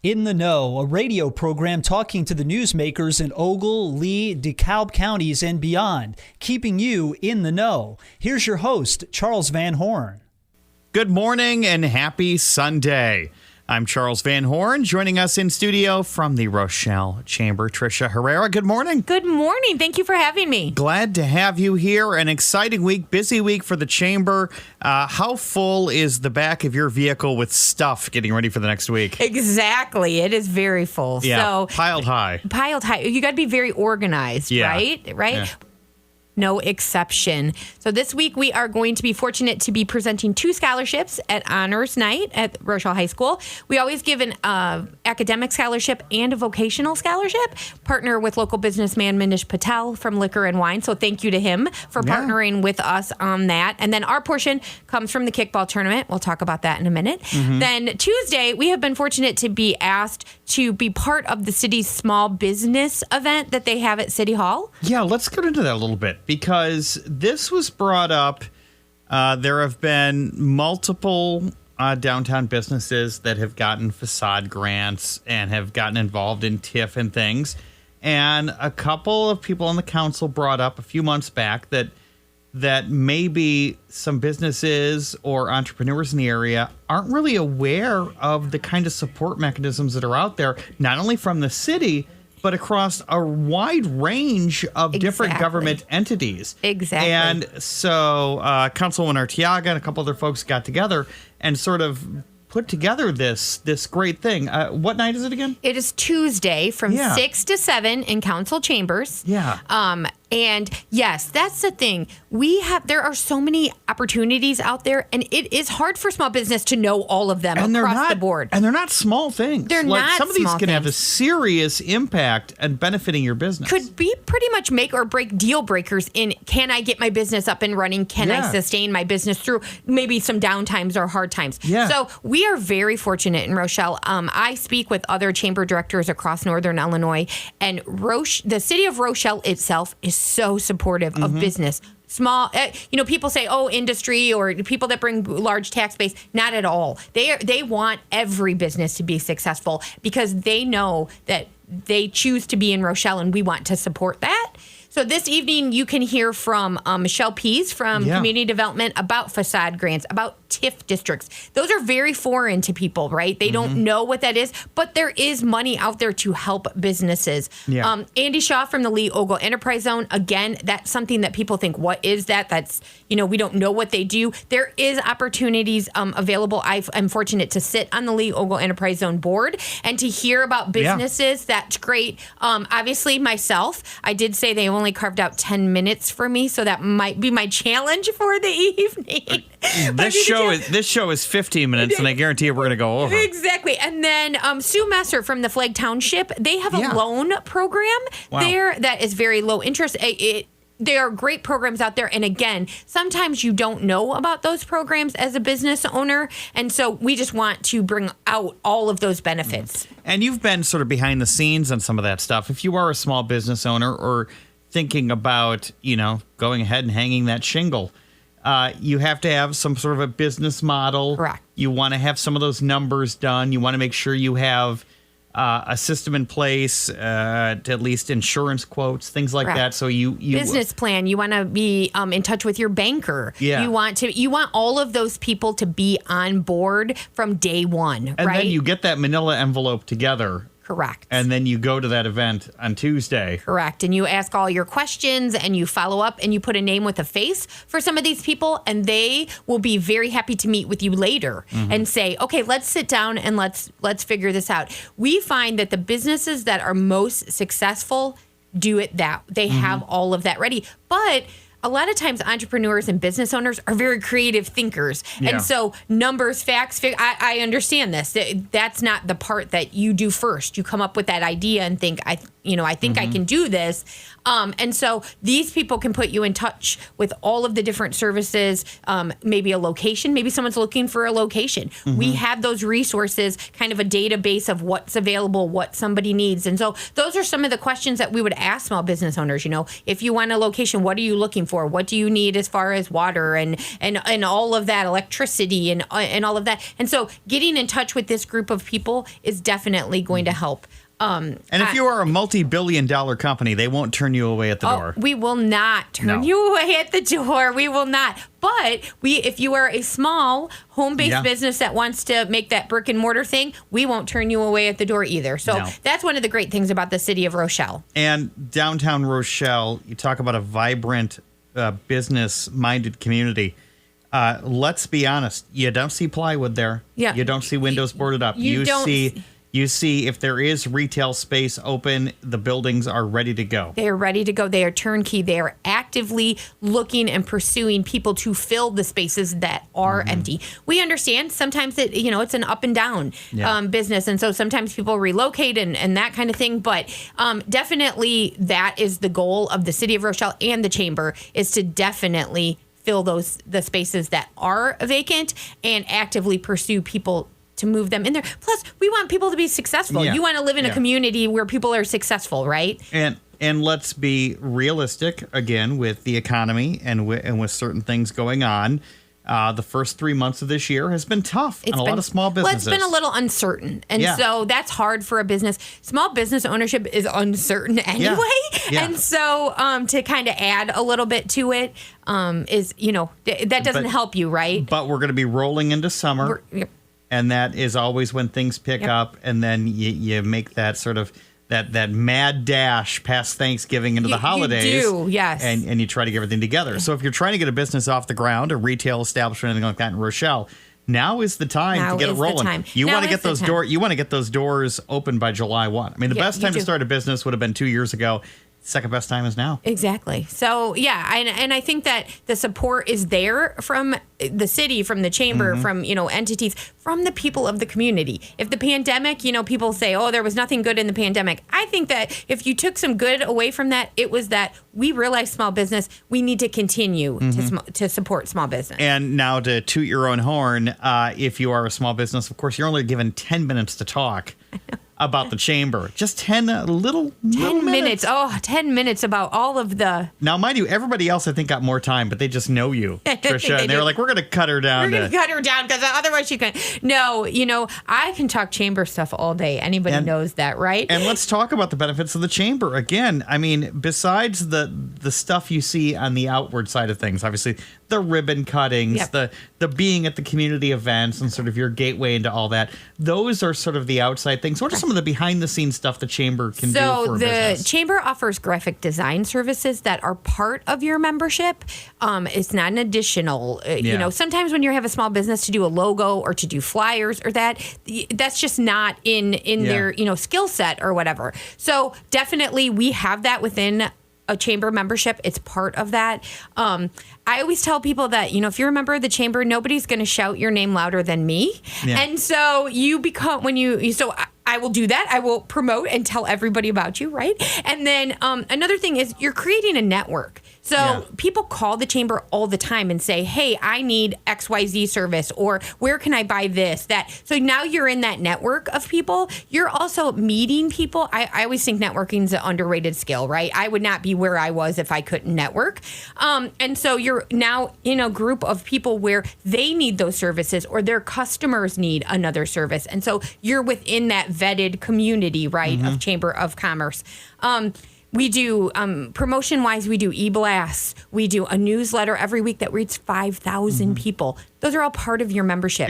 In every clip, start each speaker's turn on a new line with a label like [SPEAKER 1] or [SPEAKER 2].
[SPEAKER 1] In the Know, a radio program talking to the newsmakers in Ogle, Lee, DeKalb counties and beyond, keeping you in the know. Here's your host, Charles Van Horn.
[SPEAKER 2] Good morning and happy Sunday. I'm Charles Van Horn, joining us in studio from the Rochelle Chamber, Tricia Herrera. Good morning.
[SPEAKER 3] Good morning. Thank you for having me.
[SPEAKER 2] Glad to have you here. An exciting week, busy week for the Chamber. How full is the back of your vehicle with stuff getting ready for the next week?
[SPEAKER 3] Exactly. It is very full.
[SPEAKER 2] Yeah,
[SPEAKER 3] So
[SPEAKER 2] piled high.
[SPEAKER 3] You got to be very organized,
[SPEAKER 2] Yeah.
[SPEAKER 3] right?
[SPEAKER 2] Yeah.
[SPEAKER 3] No exception. So this week we are going to be fortunate to be presenting 2 scholarships at Honors Night at Rochelle High School. We always give an academic scholarship and a vocational scholarship. Partner with local businessman Manish Patel from Liquor and Wine. So thank you to him for partnering with us on that. And then our portion comes from the kickball tournament. We'll talk about that in a minute. Then Tuesday, we have been fortunate to be asked to be part of the city's small business event that they have at City Hall.
[SPEAKER 2] Yeah, let's get into that a little bit, because this was brought up. There have been multiple downtown businesses that have gotten facade grants and have gotten involved in TIF and things. And a couple of people on the council brought up a few months back that maybe some businesses or entrepreneurs in the area aren't really aware of the kind of support mechanisms that are out there, not only from the city, but across a wide range of different government entities.
[SPEAKER 3] Exactly.
[SPEAKER 2] And so Councilwoman Arteaga and a couple other folks got together and sort of put together this great thing. What night is it again?
[SPEAKER 3] It is Tuesday from 6 to 7 in council chambers.
[SPEAKER 2] Yeah.
[SPEAKER 3] And yes, that's the thing. There are so many opportunities out there, and it is hard for small business to know all of them across the board.
[SPEAKER 2] And they're not small things.
[SPEAKER 3] They're not
[SPEAKER 2] some of these
[SPEAKER 3] small
[SPEAKER 2] can have a
[SPEAKER 3] things.
[SPEAKER 2] serious impact and benefiting your business.
[SPEAKER 3] Could be pretty much make or break deal breakers in, can I get my business up and running? Can I sustain my business through maybe some downtimes or hard times?
[SPEAKER 2] Yeah.
[SPEAKER 3] So we are very fortunate in Rochelle. I speak with other chamber directors across Northern Illinois, and the city of Rochelle itself is so supportive of business. Small, people say, oh, industry or people that bring large tax base. Not at all. They want every business to be successful because they know that they choose to be in Rochelle, and we want to support that. So this evening, you can hear from Michelle Pease from Community Development about facade grants, about TIF districts. Those are very foreign to people, right? They don't know what that is, but there is money out there to help businesses.
[SPEAKER 2] Yeah.
[SPEAKER 3] Andy Shaw from the Lee Ogle Enterprise Zone, again, that's something that people think, what is that? That's, we don't know what they do. There is opportunities available. I'm fortunate to sit on the Lee Ogle Enterprise Zone board and to hear about businesses. That's great. Obviously, myself, I did say they only carved out 10 minutes for me, so that might be my challenge for the evening.
[SPEAKER 2] This show is 15 minutes, and I guarantee you we're going to go over.
[SPEAKER 3] Exactly. And then Sue Messer from the Flag Township, they have a loan program there that is very low interest. There are great programs out there. And again, sometimes you don't know about those programs as a business owner. And so we just want to bring out all of those benefits.
[SPEAKER 2] And you've been sort of behind the scenes on some of that stuff. If you are a small business owner or thinking about, going ahead and hanging that shingle, you have to have some sort of a business model.
[SPEAKER 3] Correct.
[SPEAKER 2] You want to have some of those numbers done. You want to make sure you have a system in place, to at least insurance quotes, things like that. So you
[SPEAKER 3] business plan. You want to be in touch with your banker.
[SPEAKER 2] Yeah.
[SPEAKER 3] You want all of those people to be on board from day one.
[SPEAKER 2] And
[SPEAKER 3] right?
[SPEAKER 2] then you get that manila envelope together.
[SPEAKER 3] Correct.
[SPEAKER 2] And then you go to that event on Tuesday.
[SPEAKER 3] Correct. And you ask all your questions and you follow up and you put a name with a face for some of these people, and they will be very happy to meet with you later and say, okay, let's sit down and let's figure this out. We find that the businesses that are most successful do it that. They have all of that ready. But a lot of times entrepreneurs and business owners are very creative thinkers.
[SPEAKER 2] Yeah.
[SPEAKER 3] And so numbers, facts, I understand this. That's not the part that you do first. You come up with that idea and think, I think I can do this. And so these people can put you in touch with all of the different services, maybe a location, maybe someone's looking for a location. We have those resources, kind of a database of what's available, what somebody needs. And so those are some of the questions that we would ask small business owners. If you want a location, what are you looking for? What do you need as far as water and all of that, electricity and all of that? And so getting in touch with this group of people is definitely going to help.
[SPEAKER 2] And if you are a multi-billion-dollar company, they won't turn you away at the door.
[SPEAKER 3] We will not turn you away at the door. We will not. But if you are a small home-based business that wants to make that brick and mortar thing, we won't turn you away at the door either. So that's one of the great things about the city of Rochelle.
[SPEAKER 2] And downtown Rochelle, you talk about a vibrant, business-minded community. Let's be honest. You don't see plywood there.
[SPEAKER 3] Yeah.
[SPEAKER 2] You don't see windows boarded up. You see if there is retail space open, the buildings are ready to go.
[SPEAKER 3] They are ready to go. They are turnkey. They are actively looking and pursuing people to fill the spaces that are empty. We understand sometimes that, it's an up and down business. And so sometimes people relocate and that kind of thing. But definitely that is the goal of the city of Rochelle and the chamber, is to definitely fill the spaces that are vacant and actively pursue people to move them in there. Plus, we want people to be successful. You want to live in a community where people are successful, right?
[SPEAKER 2] And let's be realistic again with the economy and with certain things going on. The first 3 months of this year has been tough on a lot of small businesses.
[SPEAKER 3] Well, it's been a little uncertain. And so that's hard for a business. Small business ownership is uncertain anyway. And so to kind of add a little bit to it is, that doesn't help you, right?
[SPEAKER 2] But we're going to be rolling into summer. And that is always when things pick up, and then you make that sort of that mad dash past Thanksgiving into the holidays.
[SPEAKER 3] You do, yes.
[SPEAKER 2] And you try to get everything together. So if you're trying to get a business off the ground, a retail establishment, anything like that in Rochelle, now is the time to get it rolling. You want to get those doors. You want to get those doors open by July 1. I mean, the best time to start a business would have been 2 years ago. Second best time is now.
[SPEAKER 3] Exactly. So, and I think that the support is there from the city, from the chamber, from, entities, from the people of the community. If the pandemic, people say, oh, there was nothing good in the pandemic. I think that if you took some good away from that, it was that we realized small business, we need to continue to support small business.
[SPEAKER 2] And now to toot your own horn, if you are a small business, of course, you're only given 10 minutes to talk about the chamber. Just 10 minutes.
[SPEAKER 3] Oh, 10 minutes about all of the...
[SPEAKER 2] Now, mind you, everybody else, I think, got more time, but they just know you, Tricia. And they were like, we're going to cut her down.
[SPEAKER 3] We're going to cut her down because otherwise she can... No, I can talk chamber stuff all day. Anybody knows that, right?
[SPEAKER 2] And let's talk about the benefits of the chamber. Again, I mean, besides the stuff you see on the outward side of things, obviously, the ribbon cuttings, the being at the community events and sort of your gateway into all that, those are sort of the outside things. What are some of the behind-the-scenes stuff the chamber can do for a business?
[SPEAKER 3] So the chamber offers graphic design services that are part of your membership. It's not an additional. Sometimes when you have a small business to do a logo or to do flyers or that's just not in their skill set or whatever. So definitely we have that within a chamber membership. It's part of that. I always tell people that, if you're a member of the chamber, nobody's going to shout your name louder than me. Yeah. And so you become, I will do that. I will promote and tell everybody about you, right? And then another thing is you're creating a network. So people call the chamber all the time and say, hey, I need XYZ service, or where can I buy this, that. So now you're in that network of people. You're also meeting people. I always think networking is an underrated skill, right? I would not be where I was if I couldn't network. And so you're now in a group of people where they need those services or their customers need another service. And so you're within that vetted community, right, of Chamber of Commerce. We do, promotion-wise, we do e-blasts. We do a newsletter every week that reads 5,000 people. Those are all part of your membership.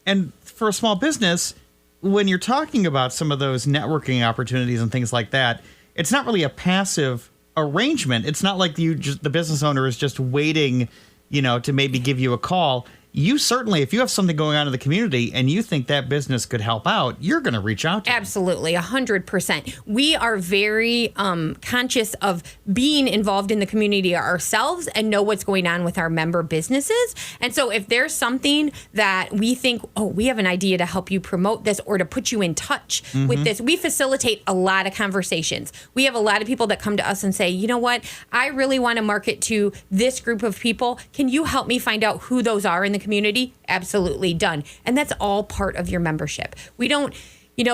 [SPEAKER 2] And for a small business, when you're talking about some of those networking opportunities and things like that, it's not really a passive arrangement. It's not like the business owner is just waiting, to maybe give you a call. you certainly, if you have something going on in the community and you think that business could help out, you're going to reach out to them.
[SPEAKER 3] Absolutely, 100%. We are very conscious of being involved in the community ourselves and know what's going on with our member businesses. And so if there's something that we think, oh, we have an idea to help you promote this or to put you in touch with this, we facilitate a lot of conversations. We have a lot of people that come to us and say, you know what, I really want to market to this group of people. Can you help me find out who those are in the community? Absolutely, done. And that's all part of your membership. We don't,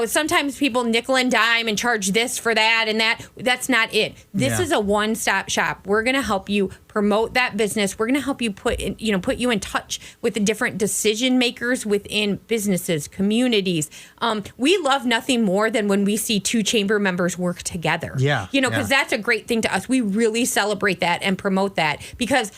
[SPEAKER 3] sometimes people nickel and dime and charge this for that and that. That's not it. This is a one-stop shop. We're going to help you promote that business. We're going to help you put you in touch with the different decision makers within businesses, communities. We love nothing more than when we see two chamber members work together. Because that's a great thing to us. We really celebrate that and promote that because,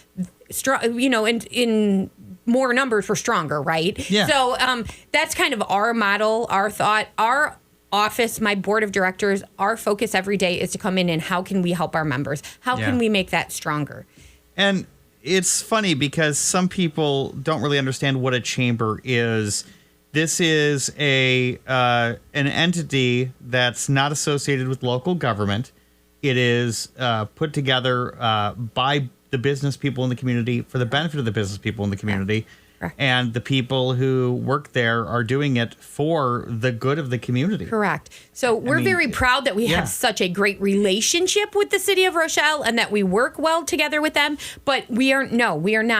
[SPEAKER 3] in more numbers, we're stronger, right?
[SPEAKER 2] Yeah.
[SPEAKER 3] So that's kind of our model, our thought, our office, my board of directors, our focus every day is to come in and how can we help our members? How can we make that stronger?
[SPEAKER 2] And it's funny because some people don't really understand what a chamber is. This is an entity that's not associated with local government. It is put together by the business people in the community for the benefit of the business people in the community.
[SPEAKER 3] Correct.
[SPEAKER 2] And the people who work there are doing it for the good of the community.
[SPEAKER 3] Correct. So we're very proud that we have such a great relationship with the city of Rochelle and that we work well together with them. But we are not.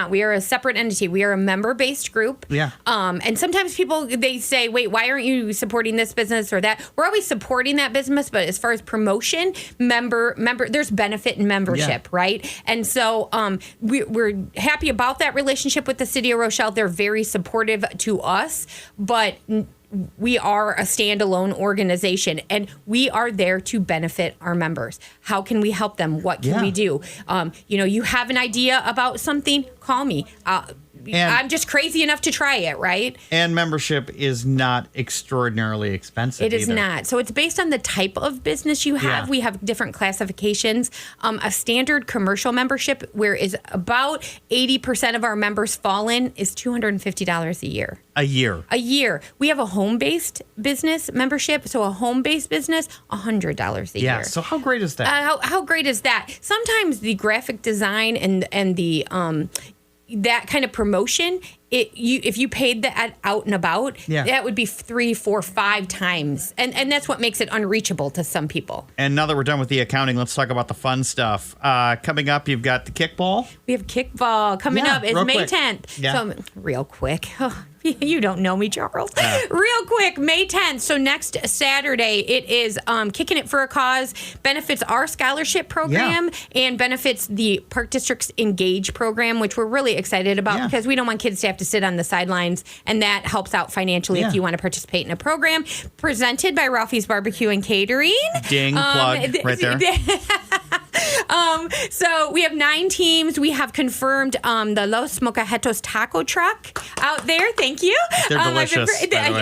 [SPEAKER 3] We are a separate entity. We are a member-based group.
[SPEAKER 2] Yeah.
[SPEAKER 3] And sometimes people, they say, wait, why aren't you supporting this business or that? We're always supporting that business. But as far as promotion, member, there's benefit in membership, right? And so we're happy about that relationship with the city of Rochelle. They're very supportive to us, but we are a standalone organization and we are there to benefit our members. How can we help them? What can we do? You have an idea about something, call me. I'm just crazy enough to try it, right?
[SPEAKER 2] And membership is not extraordinarily expensive.
[SPEAKER 3] It is not. So it's based on the type of business you have. We have different classifications. A standard commercial membership, where is about 80% of our members fall in, is $250 a year.
[SPEAKER 2] A year.
[SPEAKER 3] We have a home-based business membership. So a home-based business, $100 a year.
[SPEAKER 2] Yeah. So how great is that?
[SPEAKER 3] How great is that? Sometimes the graphic design and the that kind of promotion, if you paid that out and about, that would be 3, 4, 5 times. And that's what makes it unreachable to some people. And
[SPEAKER 2] now that we're done with the accounting, let's talk about the fun stuff. Coming up, you've got the kickball.
[SPEAKER 3] We have kickball coming up. It's May 10th. Yeah. So real quick. You don't know me, Charles. Real quick, May 10th. So next Saturday, it is Kicking It for a Cause, benefits our scholarship program and benefits the Park District's Engage program, which we're really excited about because we don't want kids to have to sit on the sidelines, and that helps out financially if you want to participate in a program. Presented by Ralphie's Barbecue and Catering.
[SPEAKER 2] Ding, plug right there.
[SPEAKER 3] So we have 9 teams. We have confirmed the Los Mocajetos taco truck out there. Thank you.
[SPEAKER 2] They're delicious.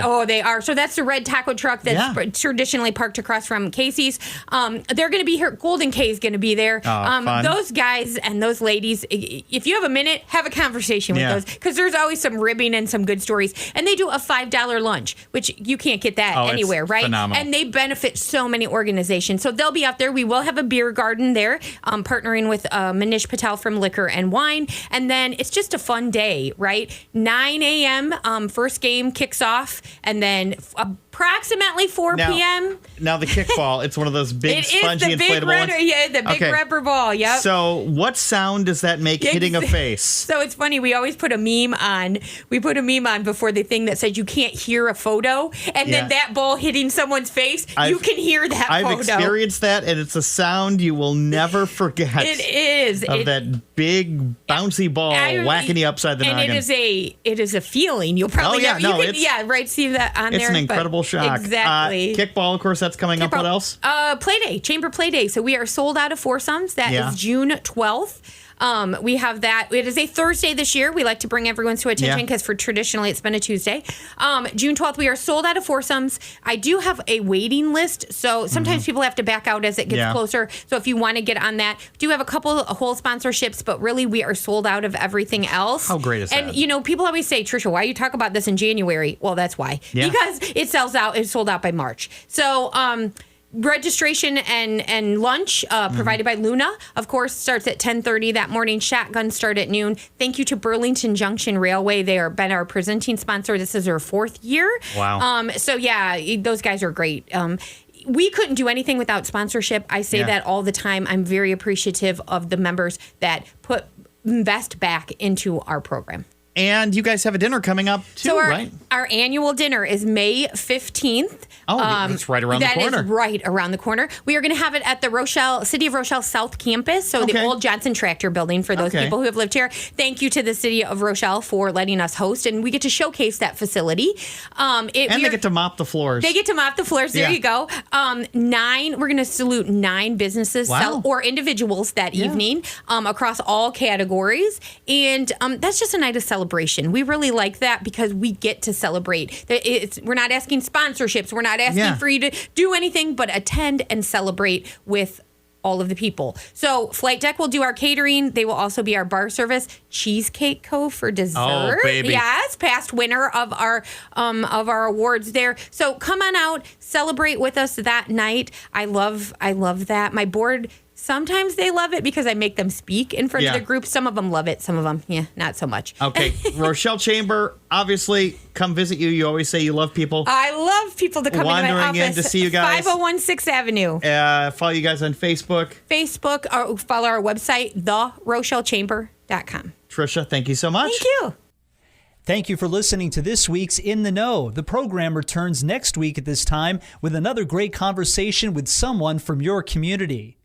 [SPEAKER 3] Oh, they are. So that's the red taco truck that's traditionally parked across from Casey's. They're going to be here. Golden K is going to be there.
[SPEAKER 2] Fun.
[SPEAKER 3] Those guys and those ladies, if you have a minute, have a conversation with those, because there's always some ribbing and some good stories. And they do a $5 lunch, which you can't get that anywhere, right?
[SPEAKER 2] Phenomenal.
[SPEAKER 3] And they benefit so many organizations. So they'll be out there. We will have a beer garden there, partnering with Manish Patel from Liquor and Wine. And then it's just a fun day, right? 9 a.m. First game kicks off, and then approximately 4 p.m.
[SPEAKER 2] Now the kickball, it's one of those big spongy inflatable ones.
[SPEAKER 3] Yeah, the big rubber ball. Yep.
[SPEAKER 2] So what sound does that make hitting a face?
[SPEAKER 3] So it's funny. We always put a meme on. We put a meme on before the thing that says you can't hear a photo, and then that ball hitting someone's face, you can hear that photo.
[SPEAKER 2] I've experienced that, and it's a sound you will never forget.
[SPEAKER 3] It is.
[SPEAKER 2] Of that big bouncy ball whacking you upside the noggin.
[SPEAKER 3] And it is a feeling. You'll probably see that on there.
[SPEAKER 2] It's an incredible shock.
[SPEAKER 3] Exactly.
[SPEAKER 2] Kickball, of course, that's coming up. What else?
[SPEAKER 3] Play Day, Chamber Play Day. So we are sold out of foursomes. That is June 12th. We have that. It is a Thursday this year. We like to bring everyone to attention because for traditionally it's been a Tuesday. June 12th, we are sold out of foursomes. I do have a waiting list, so sometimes people have to back out as it gets closer. So if you want to get on that, we do have a couple of whole sponsorships, but really we are sold out of everything else.
[SPEAKER 2] How great is that?
[SPEAKER 3] And, people always say, Tricia, why you talk about this in January? Well, that's why.
[SPEAKER 2] Yeah.
[SPEAKER 3] Because it sells out. It's sold out by March. So, registration and lunch provided by Luna, of course, starts at 10:30 that morning. Shotguns start at noon. Thank you to Burlington Junction Railway. They are been our presenting sponsor. This is their 4th year.
[SPEAKER 2] Wow.
[SPEAKER 3] So, those guys are great. We couldn't do anything without sponsorship. I say that all the time. I'm very appreciative of the members that invest back into our program.
[SPEAKER 2] And you guys have a dinner coming up too, right?
[SPEAKER 3] Our annual dinner is May 15th.
[SPEAKER 2] Oh, it's right around the corner.
[SPEAKER 3] That is right around the corner. We are going to have it at the City of Rochelle South Campus, so the old Johnson Tractor building for those people who have lived here. Thank you to the City of Rochelle for letting us host, and we get to showcase that facility.
[SPEAKER 2] They get to mop the floors.
[SPEAKER 3] They get to mop the floors. There you go. We're going to salute 9 businesses or individuals that evening across all categories, and that's just a night of celebration. We really like that because we get to celebrate. We're not asking sponsorships. We're not asking for you to do anything but attend and celebrate with all of the people. So Flight Deck will do our catering. They will also be our bar service. Cheesecake Co. for dessert.
[SPEAKER 2] Oh, baby.
[SPEAKER 3] Yes, past winner of our awards there. So come on out, celebrate with us that night. I love that. My board, sometimes they love it because I make them speak in front of the group. Some of them love it. Some of them, not so much.
[SPEAKER 2] Okay. Rochelle Chamber, obviously, come visit you. You always say you love people.
[SPEAKER 3] I love people to come into my office.
[SPEAKER 2] Wandering in to see you guys.
[SPEAKER 3] 501 6th Avenue.
[SPEAKER 2] Follow you guys on Facebook.
[SPEAKER 3] Or follow our website, therochellchamber.com.
[SPEAKER 2] Tricia, thank you so much.
[SPEAKER 3] Thank you.
[SPEAKER 1] Thank you for listening to this week's In the Know. The program returns next week at this time with another great conversation with someone from your community.